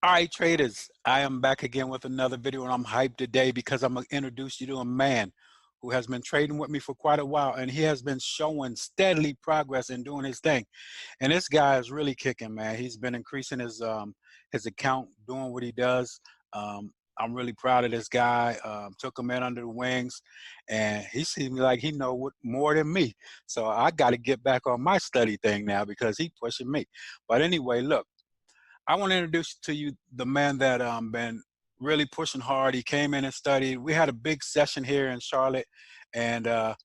All right, traders, I am back again with another video, and I'm hyped today because I'm going to introduce you to a man who has been trading with me for quite a while, and he has been showing steadily progress in doing his thing. And this guy is really kicking, man. He's been increasing his account, doing what he does. I'm really proud of this guy. Took him in under the wings, and he seems like he know more than me. So I got to get back on my study thing now because he pushing me. But anyway, look. I want to introduce to you the man that been really pushing hard. He came in and studied. We had a big session here in Charlotte, and out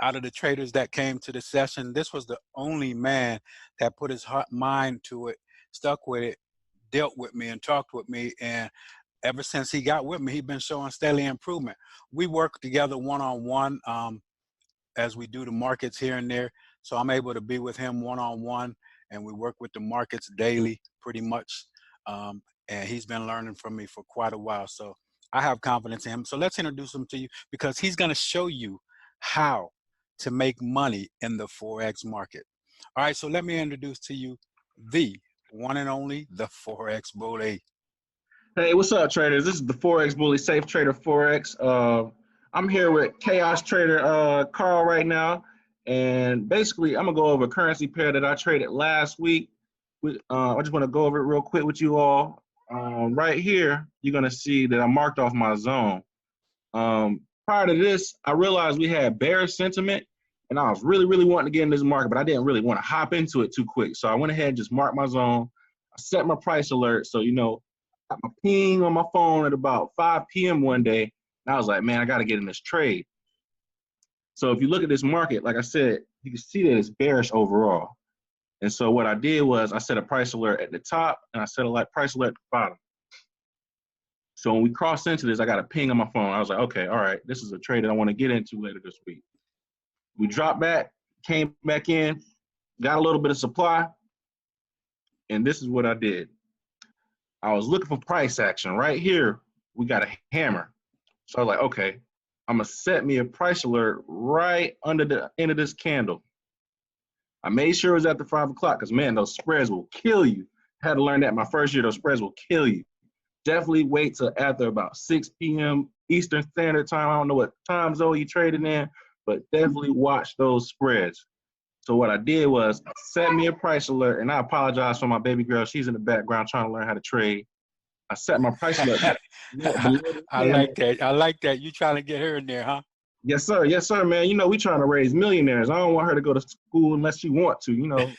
of the traders that came to the session, this was the only man that put his heart, mind to it, stuck with it, dealt with me, and talked with me. And ever since he got with me, he's been showing steady improvement. We work together one-on-one as we do the markets here and there. So I'm able to be with him one-on-one, and we work with the markets daily pretty much. And he's been learning from me for quite a while. So I have confidence in him. So let's introduce him to you because he's going to show you how to make money in the Forex market. All right, so let me introduce to you the one and only, the Forex Bully. Hey, what's up, traders? This is the Forex Bully, Safe Trader Forex. I'm here with Chaostrader Carl right now, and basically I'm gonna go over a currency pair that I traded last week. I just want to go over it real quick with you all. Right here, you're gonna see that I marked off my zone. Prior to this, I realized we had bearish sentiment, and I was really wanting to get in this market, but I didn't really want to hop into it too quick. So I went ahead and just marked my zone. I set my price alert, so got my ping on my phone at about 5 p.m. one day, and I was like, man, I got to get in this trade. So if you look at this market, like I said, you can see that it's bearish overall. And so what I did was I set a price alert at the top, and I set a price alert at the bottom. So when we crossed into this, I got a ping on my phone. I was like, okay, all right, this is a trade that I want to get into later this week. We dropped back, came back in, got a little bit of supply, and this is what I did. I was looking for price action. Right here, we got a hammer. So I was like, okay, I'm gonna set me a price alert right under the end of this candle. I made sure it was after 5 o'clock because, man, those spreads will kill you. I had to learn that my first year, those spreads will kill you. Definitely wait till after about 6 p.m. Eastern Standard Time. I don't know what time zone you traded in, but definitely watch those spreads. So what I did was I set me a price alert, and I apologize for my baby girl. She's in the background trying to learn how to trade. I set my price alert. I like that. I like that. You trying to get her in there, huh? Yes, sir. Yes, sir, man. We trying to raise millionaires. I don't want her to go to school unless she want to,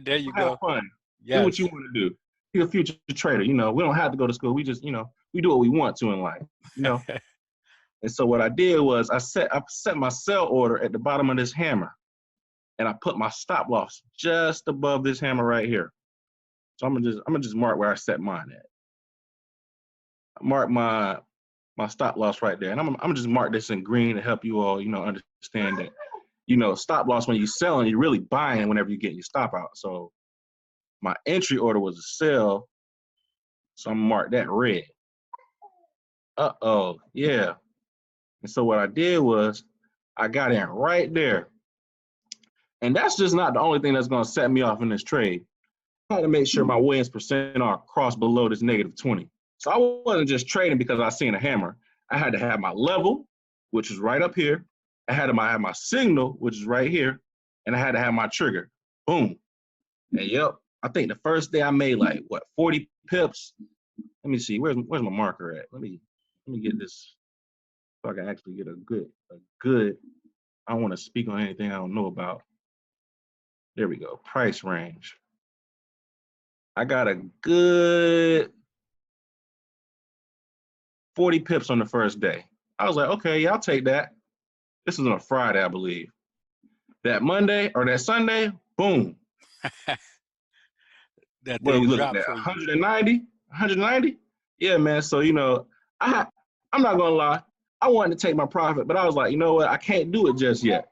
There you have go. fun. Yes. Do what you want to do. Be a future trader. We don't have to go to school. We just, we do what we want to in life, And so what I did was I set my sell order at the bottom of this hammer. And I put my stop loss just above this hammer right here. So I'm gonna just mark where I set mine at. I mark my stop loss right there, and I'm gonna just mark this in green to help you all, understand that, stop loss when you're selling, you're really buying whenever you get your stop out. So my entry order was a sell, so I'm gonna mark that red. Yeah. And so what I did was I got in right there. And that's just not the only thing that's going to set me off in this trade. I had to make sure my wins percent are crossed below this -20. So I wasn't just trading because I seen a hammer. I had to have my level, which is right up here. I had to have my signal, which is right here. And I had to have my trigger. Boom. And yep, I think the first day I made 40 pips. Let me see, where's my marker at? Let me get this so I can actually get a good, I don't want to speak on anything I don't know about. There we go, price range. I got a good 40 pips on the first day. I was like, okay, yeah, I'll take that. This is on a Friday, I believe. That Monday or that Sunday, boom. That what are we looking dropped at? for you. 190? Yeah, man. So, I'm not gonna lie. I wanted to take my profit, but I was like, you know what? I can't do it just yet.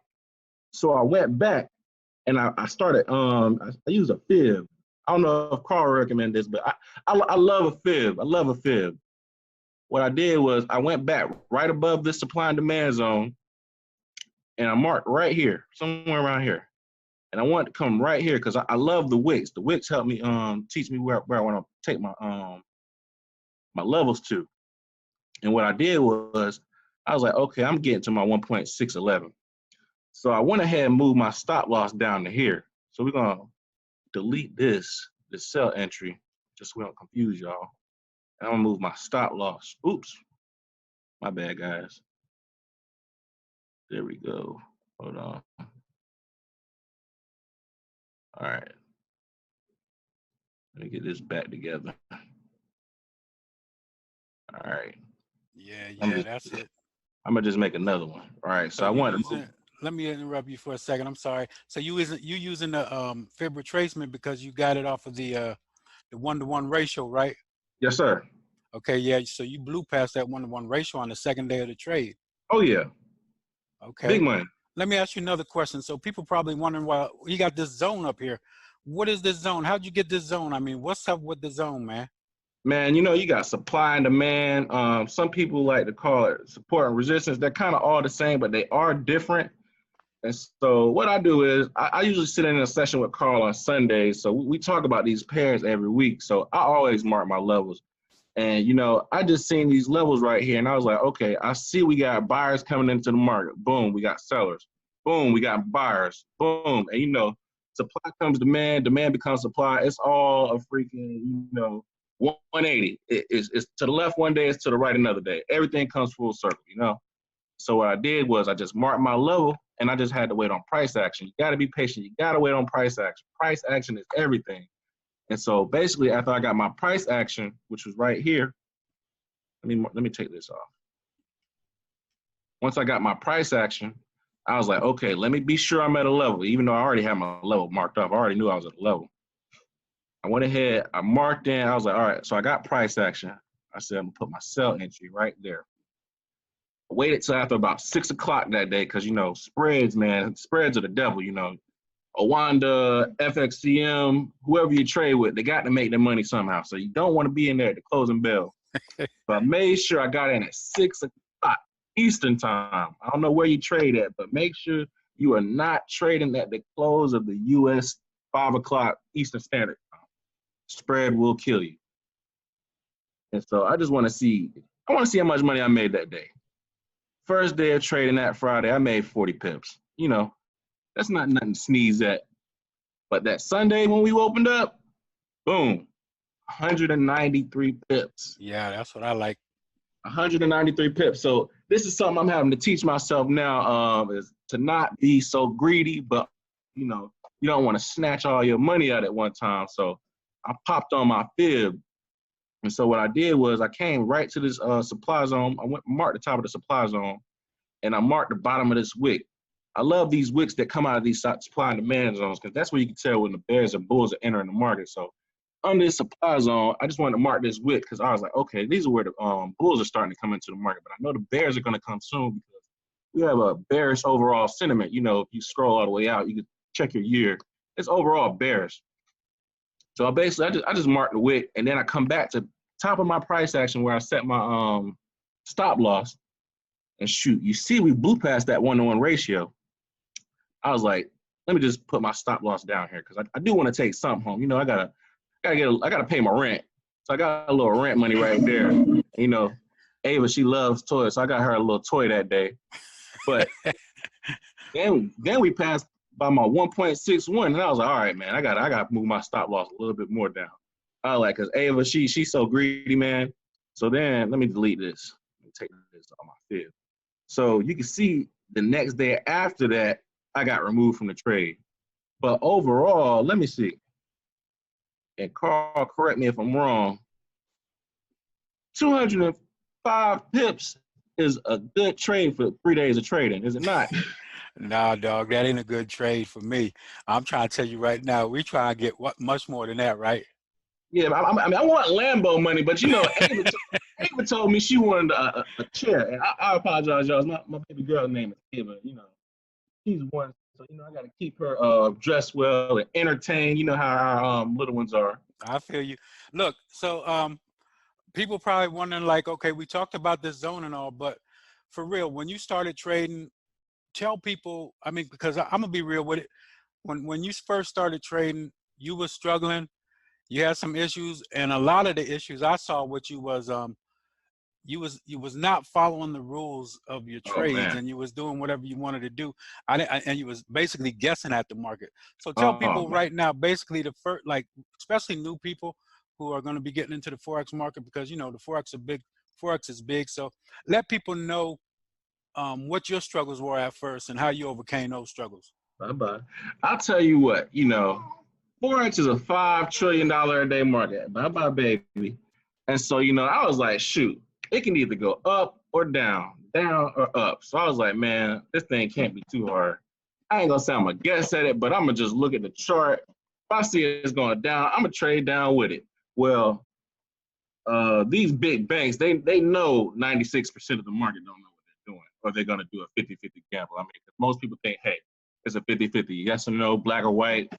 So I went back and I started, I used a fib. I don't know if Carl recommend this, but I love a fib. I love a fib. What I did was I went back right above this supply and demand zone, and I marked right here, somewhere around here. And I wanted to come right here because I love the wicks. The wicks help me teach me where I want to take my levels to. And what I did was, I was like, okay, I'm getting to my 1.611. So I went ahead and moved my stop loss down to here. So we're gonna delete this sell entry, just so we don't confuse y'all. I'm gonna move my stop loss. Oops, my bad, guys. There we go. Hold on. All right. Let me get this back together. All right. Yeah, that's it. I'm gonna just make another one. All right. So So I you wanted to using, let me interrupt you for a second. I'm sorry. So you using the fib retracement because you got it off of the 1-to-1 ratio, right? Yes, sir. Okay, yeah. So you blew past that 1-to-1 ratio on the second day of the trade. Oh yeah. Okay. Big money. Let me ask you another question. So people probably wondering, well, you got this zone up here. What is this zone? How'd you get this zone? I mean, what's up with the zone, man? Man, you know, you got supply and demand. Some people like to call it support and resistance. They're kind of all the same, but they are different. And so what I do is I usually sit in a session with Carl on Sundays. So we talk about these pairs every week. So I always mark my levels. And, you know, I just seen these levels right here. And I was like, okay, I see we got buyers coming into the market. Boom, we got sellers. Boom, we got buyers. Boom. And, you know, supply comes demand, demand becomes supply. It's all a freaking, you know, 180. It's to the left one day, it's to the right another day. Everything comes full circle, you know? So what I did was I just marked my level and I just had to wait on price action. You got to be patient. You got to wait on price action. Price action is everything. And so basically after I got my price action, which was right here, let me take this off. Once I got my price action, I was like, okay, let me be sure I'm at a level, even though I already had my level marked up. I already knew I was at a level. I went ahead, I marked in, I was like, all right, so I got price action. I said, I'm gonna put my sell entry right there. I waited till after about 6 o'clock that day, because, you know, spreads, man, spreads are the devil, you know. Owanda, FXCM, whoever you trade with, they got to make their money somehow. So you don't want to be in there at the closing bell. But I made sure I got in at 6 o'clock Eastern time. I don't know where you trade at, but make sure you are not trading at the close of the US 5 o'clock Eastern Standard Time. Spread will kill you. And so I just want to see, how much money I made that day. First day of trading that Friday, I made 40 pips. You know, that's not nothing to sneeze at. But that Sunday when we opened up, boom, 193 pips. Yeah, that's what I like. 193 pips. So this is something I'm having to teach myself now, is to not be so greedy, but, you know, you don't want to snatch all your money out at one time. So I popped on my fib. And so what I did was I came right to this supply zone. I went marked the top of the supply zone, and I marked the bottom of this wick. I love these wicks that come out of these supply and demand zones, because that's where you can tell when the bears and bulls are entering the market. So under this supply zone, I just wanted to mark this wick because I was like, okay, these are where the bulls are starting to come into the market. But I know the bears are going to come soon because we have a bearish overall sentiment. You know, if you scroll all the way out, you can check your year. It's overall bearish. So basically, I just marked the wick, and then I come back to top of my price action where I set my stop loss, and shoot, you see we blew past that 1-to-1 ratio. I was like, let me just put my stop loss down here because I do want to take something home. You know, I gotta pay my rent, so I got a little rent money right there. You know, Ava, she loves toys, so I got her a little toy that day. But then we passed by my 1.61, and I was like, all right, man, I gotta move my stop loss a little bit more down. I like, cause Ava, she's so greedy, man. So then let me delete this. Let me take this on my fib. So you can see the next day after that, I got removed from the trade. But overall, let me see. And Carl, correct me if I'm wrong. 205 pips is a good trade for 3 days of trading, is it not? Nah, dog, that ain't a good trade for me. I'm trying to tell you right now, we try to get much more than that, right? Yeah, I mean, I want Lambo money, but you know, Ava told me she wanted a chair, and I apologize, y'all. My baby girl's name is Ava. You know, she's one, so you know, I got to keep her dressed well and entertained. You know how our little ones are. I feel you. Look, so people probably wondering like, okay, we talked about this zone and all, but for real, when you started trading, tell people, I mean, because I'm gonna be real with it. When you first started trading, you were struggling. You had some issues, and a lot of the issues I saw with you was you was not following the rules of your Oh trades, man. and you was doing whatever you wanted to do. And you was basically guessing at the market. So tell Oh people man. right now, basically the first, like especially new people who are going to be getting into the forex market, because you know the forex is big. So let people know what your struggles were at first and how you overcame those struggles. Bye bye. I'll tell you what. Forex is a $5 trillion a day market. Bye bye, baby. And so, I was like, shoot, it can either go up or down or up. So I was like, man, this thing can't be too hard. I ain't gonna say I'm gonna guess at it, but I'm gonna just look at the chart. If I see it's going down, I'm gonna trade down with it. Well, these big banks, they know 96% of the market don't know what they're doing, or they're gonna do a 50-50 gamble. I mean, 'cause most people think, hey, it's a 50-50, yes or no, black or white,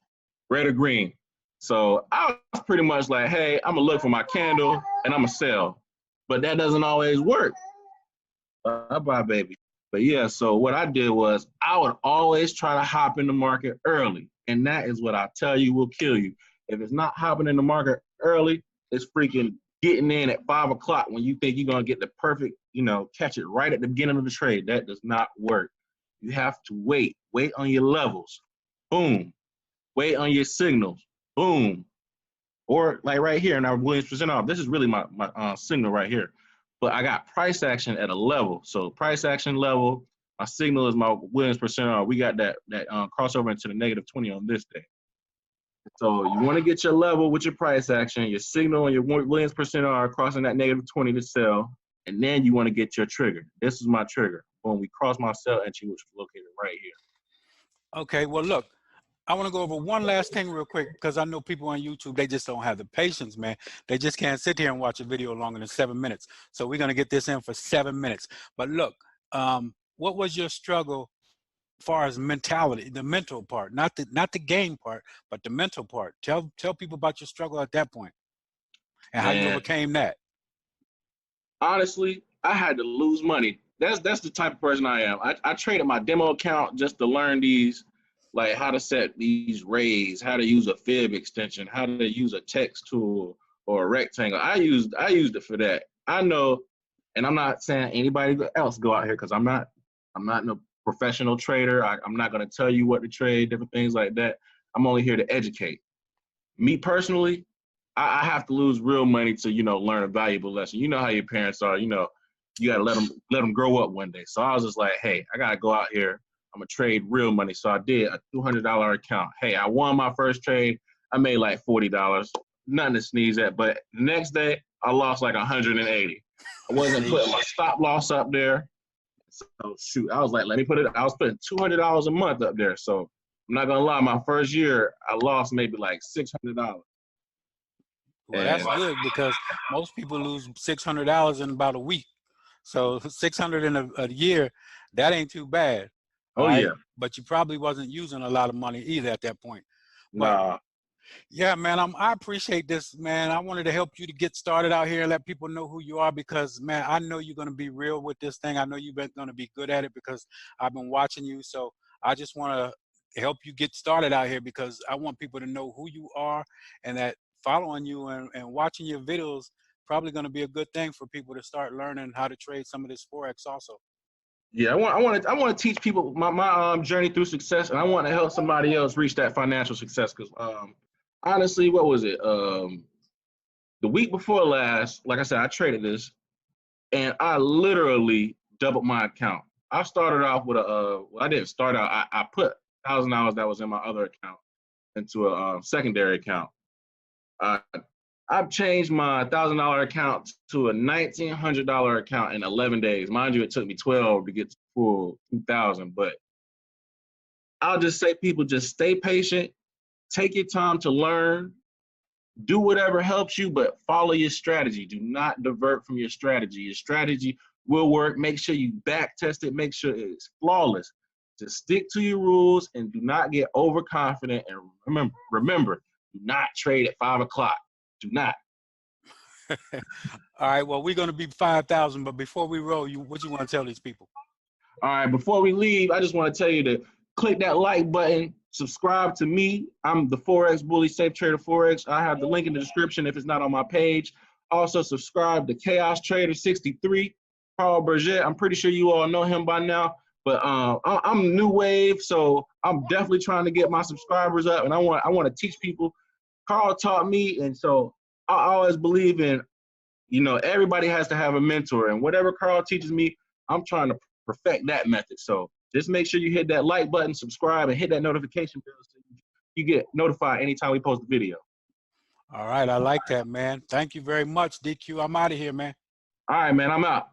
red or green. So I was pretty much like, hey, I'm gonna look for my candle and I'm gonna sell. But that doesn't always work. Bye-bye, baby. But yeah, so what I did was I would always try to hop in the market early. And that is what I tell you will kill you. If it's not hopping in the market early, it's freaking getting in at 5 o'clock when you think you're gonna get the perfect, catch it right at the beginning of the trade. That does not work. You have to wait. Wait on your levels. Boom. Wait on your signals. Boom. Or like right here in our Williams percent off. This is really my signal right here. But I got price action at a level. So price action level, my signal is my Williams percent off. We got that crossover into the -20 on this day. So you want to get your level with your price action, your signal and your Williams percent off crossing that -20 to sell. And then you want to get your trigger. This is my trigger. When we cross my sell entry, which is located right here. Okay, well look, I want to go over one last thing real quick, because I know people on YouTube, they just don't have the patience, man. They just can't sit here and watch a video longer than 7 minutes. So we're going to get this in for 7 minutes. But look, what was your struggle as far as mentality, the mental part, not the game part, but the mental part? Tell people about your struggle at that point and how you Man, overcame that. honestly, I had to lose money. That's the type of person I am. I traded my demo account just to learn these, like how to set these rays, how to use a fib extension, how to use a text tool or a rectangle. I used it for that. I know, and I'm not saying anybody else go out here, because I'm not no professional trader. I'm not gonna tell you what to trade, different things like that. I'm only here to educate. Me personally, I have to lose real money to learn a valuable lesson. You know how your parents are. You gotta let them grow up one day. So I was just like, hey, I gotta go out here. I'm gonna trade real money. So I did a $200 account. Hey, I won my first trade. I made like $40. Nothing to sneeze at. But the next day, I lost like 180. I wasn't putting my stop loss up there. So shoot, I was like, let me put it. I was putting $200 a month up there. So I'm not gonna lie. My first year, I lost maybe like $600. Well, that's good, because most people lose $600 in about a week. So 600 in a year, that ain't too bad. All Oh right. yeah. But you probably wasn't using a lot of money either at that point. But Nah. yeah, man, I appreciate this, man. I wanted to help you to get started out here and let people know who you are, because, man, I know you're going to be real with this thing. I know you've been going to be good at it, because I've been watching you. So I just want to help you get started out here, because I want people to know who you are, and that following you and watching your videos probably going to be a good thing for people to start learning how to trade some of this Forex also. Yeah, I want to teach people my journey through success, and I want to help somebody else reach that financial success. Because honestly, what was it? The week before last, like I said, I traded this, and I literally doubled my account. I started off with well, I didn't start out. I put $1,000 that was in my other account into a secondary account. I've changed my $1,000 account to a $1,900 account in 11 days. Mind you, it took me 12 to get to full 2,000. But I'll just say, people, just stay patient, take your time to learn, do whatever helps you, but follow your strategy. Do not divert from your strategy. Your strategy will work. Make sure you back test it. Make sure it's flawless. Just stick to your rules and do not get overconfident. And remember, do not trade at 5 o'clock. Do not. All right, well, we're going to be 5,000, but before we roll, what you want to tell these people? All right, before we leave, I just want to tell you to click that like button, subscribe to me. I'm the Forex Bully, Safe Trader Forex. I have the link in the description if it's not on my page. Also subscribe to Chaostrader63, Carl Burgett. I'm pretty sure you all know him by now, but I'm new wave, so I'm definitely trying to get my subscribers up, and I want to teach people. Carl taught me, and so I always believe in, you know, everybody has to have a mentor, and whatever Carl teaches me, I'm trying to perfect that method. So just make sure you hit that like button, subscribe, and hit that notification bell so you get notified anytime we post a video. All right, I like that, man. Thank you very much, DQ. I'm out of here, man. All right, man, I'm out.